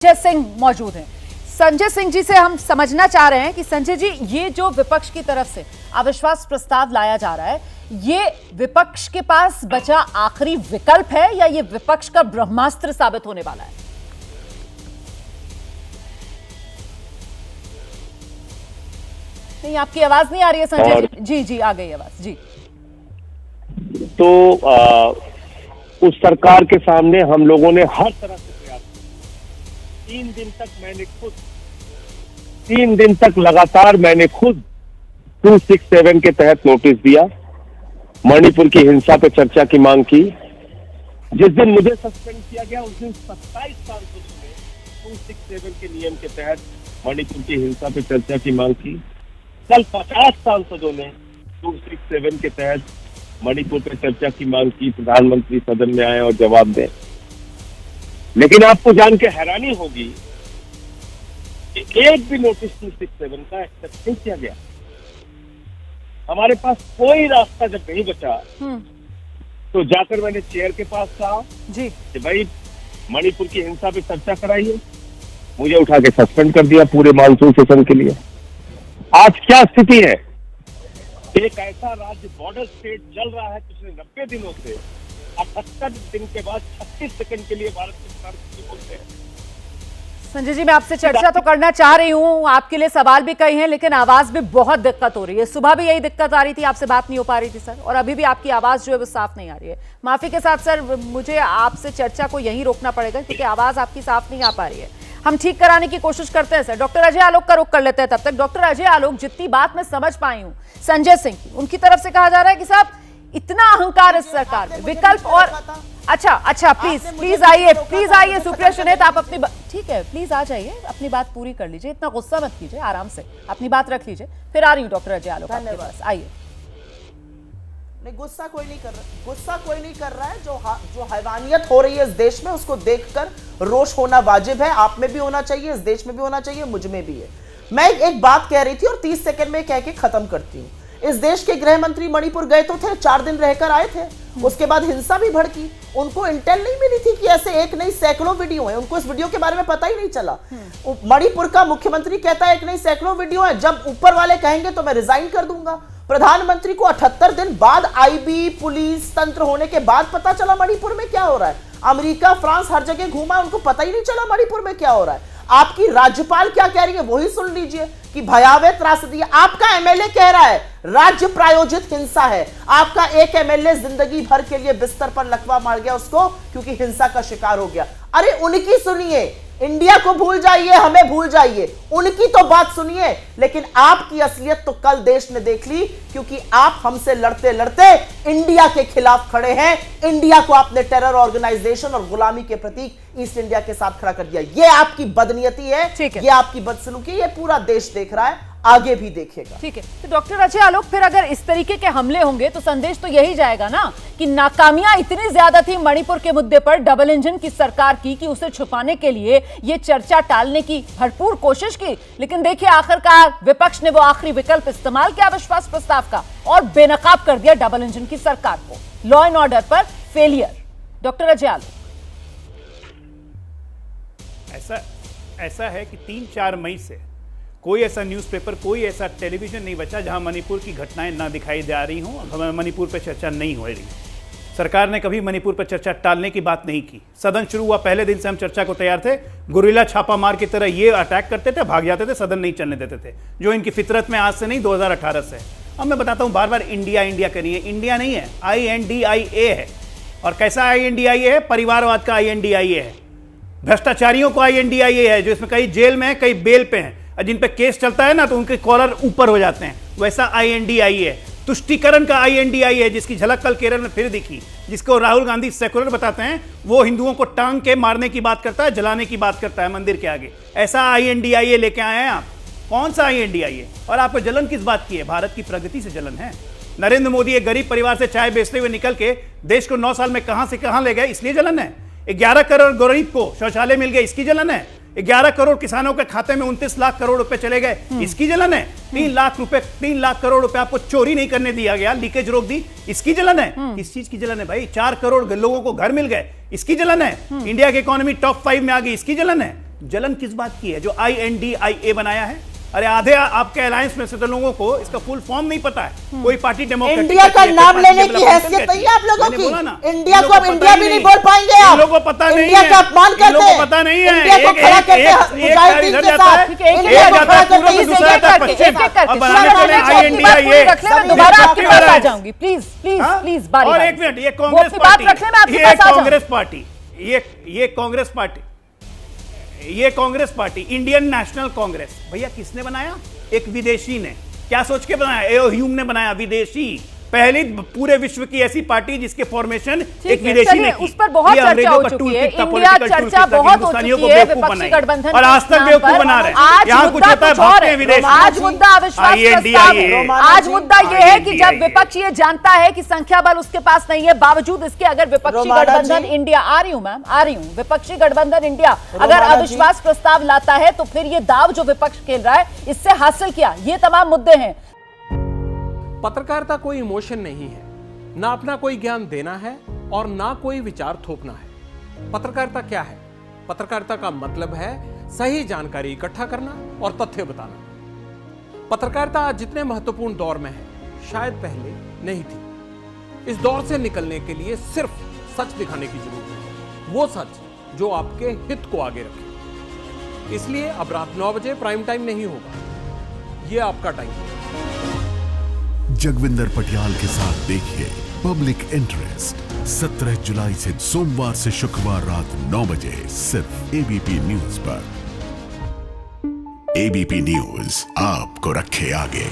संजय सिंह मौजूद हैं। संजय सिंह जी से हम समझना चाह रहे हैं कि संजय जी, ये जो विपक्ष की तरफ से अविश्वास प्रस्ताव लाया जा रहा है, ये विपक्ष के पास बचा आखिरी विकल्प है या ये विपक्ष का ब्रह्मास्त्र साबित होने वाला है? नहीं, आपकी आवाज नहीं आ रही है संजय जी। जी जी, आ गई आवाज जी। तो उस सरकार के सामने हम लोगों ने हर तरह से प्रयास किया। 3 दिन तक लगातार मैंने खुद 267 के तहत नोटिस दिया, मणिपुर की हिंसा पे चर्चा की मांग की। जिस दिन मुझे सस्पेंड किया गया उस दिन 27 सांसदों ने 267 के नियम के तहत मणिपुर की हिंसा पे चर्चा की मांग की। कल 50 सांसदों ने 267 के तहत मणिपुर पर चर्चा की मांग की। प्रधानमंत्री सदन में आए और जवाब दें। लेकिन आपको जान के हैरानी होगी कि एक भी नोटिस 267 का एक्सेप्ट नहीं किया गया। हमारे पास कोई रास्ता जब नहीं बचा तो जाकर मैंने चेयर के पास कहा जी कि भाई मणिपुर की हिंसा पे चर्चा कराइए। मुझे उठा के सस्पेंड कर दिया पूरे मानसून सेशन के लिए। आज क्या स्थिति है? एक ऐसा राज्य बॉर्डर स्टेट चल रहा है पिछले 90 दिनों से, 78 दिन के बाद 36 सेकंड के लिए भारत की सरकार बोलते हैं। संजय जी, मैं आपसे चर्चा तो करना चाह रही हूं, आपके लिए सवाल भी कई हैं, लेकिन आवाज में बहुत दिक्कत हो रही है। सुबह भी यही दिक्कत आ रही थी, आपसे बात नहीं हो पा रही थी सर, और अभी भी आपकी आवाज जो है वो साफ नहीं आ रही है। माफी के साथ सर, मुझे आपसे चर्चा को यहीं रोकना पड़ेगा क्योंकि आवाज आपकी साफ नहीं आ पा रही है। हम ठीक कराने की कोशिश करते हैं सर। डॉक्टर अजय आलोक का रुख कर लेते हैं तब तक। डॉक्टर अजय आलोक, जितनी बात मैं समझ पाई हूं संजय सिंह की, उनकी तरफ से कहा जा रहा है कि साहब इतना अहंकार इस सरकार में, विकल्प और अच्छा प्लीज आइए सुप्रिया सुनेत, आप अपनी ठीक है, प्लीज आ जाइए, अपनी बात पूरी कर लीजिए, इतना गुस्सा मत कीजिए, आराम से अपनी बात रख लीजिए। फिर आ रही हूँ डॉक्टर अजय आलोक आपके पास, आइए। नहीं, गुस्सा कोई नहीं कर रहा है। जो हैवानियत हो रही है इस देश में, उसको देखकर रोष होना वाजिब है। आप में भी होना चाहिए, इस देश में भी होना चाहिए, मुझ में भी है। मैं एक बात कह रही थी और 30 सेकंड में कह के खत्म करती हूँ। इस देश के गृह मंत्री मणिपुर गए तो थे, 4 दिन रहकर आए थे। उसके बाद हिंसा भी भड़की। उनको इंटेल नहीं मिली थी कि ऐसे एक नहीं सैकड़ों वीडियो है। उनको इस वीडियो के बारे में पता ही नहीं चला। मणिपुर का मुख्यमंत्री कहता है एक नहीं सैकड़ों वीडियो है, जब ऊपर वाले कहेंगे तो मैं रिजाइन कर दूंगा। प्रधानमंत्री को 78 दिन बाद आईबी पुलिस तंत्र होने के बाद पता चला मणिपुर में क्या हो रहा है। अमेरिका फ्रांस हर जगह घूमा, उनको पता ही नहीं चला मणिपुर में क्या हो रहा है। आपकी राज्यपाल क्या कह रही है वही सुन लीजिए कि भयावह त्रासदी। आपका एमएलए कह रहा है राज्य प्रायोजित हिंसा है। आपका एक एमएलए जिंदगी भर के लिए बिस्तर पर लकवा मार गया उसको, क्योंकि हिंसा का शिकार हो गया। अरे उनकी सुनिए, इंडिया को भूल जाइए, हमें भूल जाइए, उनकी तो बात सुनिए। लेकिन आपकी असलियत तो कल देश ने देख ली, क्योंकि आप हमसे लड़ते लड़ते इंडिया के खिलाफ खड़े हैं। इंडिया को आपने टेरर ऑर्गेनाइजेशन और गुलामी के प्रतीक ईस्ट इंडिया के साथ खड़ा कर दिया। यह आपकी बदनीयती है, यह आपकी बदसलूकी, यह पूरा देश देख रहा है, आगे भी देखेगा। ठीक है, तो डॉक्टर अजय आलोक, फिर अगर इस तरीके के हमले होंगे तो संदेश तो यही जाएगा ना कि नाकामियां इतनी ज्यादा थी मणिपुर के मुद्दे पर डबल इंजन की सरकार की कि उसे छुपाने के लिए ये चर्चा टालने की भरपूर कोशिश की। लेकिन देखिए, आखिरकार विपक्ष ने वो आखिरी विकल्प इस्तेमाल किया अविश्वास प्रस्ताव का और बेनकाब कर दिया डबल इंजन की सरकार को। लॉ एंड ऑर्डर पर फेलियर। डॉक्टर अजय आलोक, ऐसा है कि 3-4 मई से कोई ऐसा न्यूज़पेपर, कोई ऐसा टेलीविजन नहीं बचा जहां मणिपुर की घटनाएं ना दिखाई जा रही हों, मणिपुर पर चर्चा नहीं हो रही। सरकार ने कभी मणिपुर पर चर्चा टालने की बात नहीं की। सदन शुरू हुआ पहले दिन से हम चर्चा को तैयार थे। गुरिल्ला छापा मार की तरह ये अटैक करते थे, भाग जाते थे, सदन नहीं चलने देते थे, जो इनकी फितरत में आज से नहीं 2018 से। अब मैं बताता हूँ, बार बार इंडिया इंडिया करिए, इंडिया नहीं है, INDIA है। और कैसा INDIA है? परिवारवाद का INDIA है, भ्रष्टाचारियों को INDIA है, जो इसमें कई जेल में है, कई बेल पे हैं, जिन पे केस चलता है ना तो उनके कॉलर ऊपर हो जाते हैं। वैसा INDIA है। तुष्टिकरण का INDIA है, जिसकी झलक कल केरल में फिर दिखी, जिसको राहुल गांधी सेकुलर बताते हैं। वो हिंदुओं को टांग के मारने की बात करता है, जलाने की बात करता है मंदिर के आगे। ऐसा INDIA लेके आए हैं आप। कौन सा INDIA? और आपको जलन किस बात की है? भारत की प्रगति से जलन है। नरेंद्र मोदी एक गरीब परिवार से चाय बेचते हुए निकल के देश को 9 साल में कहां से कहां ले गए, इसलिए जलन है। 11 करोड़ गरीब को शौचालय मिल गए, इसकी जलन है। 11 करोड़ किसानों के खाते में 29 लाख करोड़ रुपए चले गए, इसकी जलन है। 3 लाख करोड़ रुपए आपको चोरी नहीं करने दिया गया, लीकेज रोक दी, इसकी जलन है। किस चीज की जलन है भाई? 4 करोड़ लोगों को घर मिल गए, इसकी जलन है। इंडिया की इकोनॉमी टॉप 5 में आ गई, इसकी जलन है। जलन किस बात की है जो INDIA बनाया है? अरे आधे आपके अलायंस में से तो लोगों को इसका फुल फॉर्म नहीं पता है। कोई पार्टी डेमोक्रेटिक इंडिया का नाम लेने की हैसियत नहीं है आप लोगों की। इंडिया को अब इंडिया भी नहीं बोल पाएंगे आप। लोगों को पता नहीं इंडिया है, का अपमान करते हैं। लोगों को पता नहीं है। इंडिया को खड़ा करते हैं मुजाहिदीन के साथ। इंडिया को खड़ा करते हैं एक दोबारा आपके पास आ जाऊंगी। प्लीज प्लीज प्लीज बारी और बारी। एक मिनट, ये वो कांग्रेस अपनी बात रखने में आपके पास आ जाऊंगी। ये Congress party Indian national Congress भैया किसने बनाया? एक विदेशी ने। क्या सोच के बनाया? एओ ह्यूम ने बनाया, विदेशी। पहली पूरे विश्व की ऐसी पार्टी जिसके फॉर्मेशन एक विदेशी ने की। उस पर बहुत चर्चा हो चुकी है। इंडिया चर्चा बहुत हो चुकी है विपक्षी गठबंधन और आज तक बेवकूफ बना रहे हैं। यहाँ कुछ होता है भागते हैं विदेश। आज मुद्दा अविश्वास प्रस्ताव है। आज मुद्दा ये है कि जब विपक्ष ये जानता है कि संख्या बल उसके पास नहीं है, बावजूद इसके अगर विपक्षी गठबंधन इंडिया, आ रही हूं मैम, आ रही हूं, विपक्षी गठबंधन इंडिया अगर अविश्वास प्रस्ताव लाता है तो फिर ये दाव जो विपक्ष खेल रहा है इससे हासिल किया, ये तमाम मुद्दे हैं। पत्रकारिता कोई इमोशन नहीं है, ना अपना कोई ज्ञान देना है और ना कोई विचार थोपना है। पत्रकारिता क्या है? पत्रकारिता का मतलब है सही जानकारी इकट्ठा करना और तथ्य बताना। पत्रकारिता आज जितने महत्वपूर्ण दौर में है शायद पहले नहीं थी। इस दौर से निकलने के लिए सिर्फ सच दिखाने की जरूरत है, वो सच जो आपके हित को आगे रखे। इसलिए अब रात 9 बजे प्राइम टाइम नहीं होगा, ये आपका टाइम है। जगविंदर पटियाल के साथ देखिए पब्लिक इंटरेस्ट 17 जुलाई से सोमवार से शुक्रवार रात 9 बजे सिर्फ ABP न्यूज पर। ABP न्यूज आपको रखे आगे।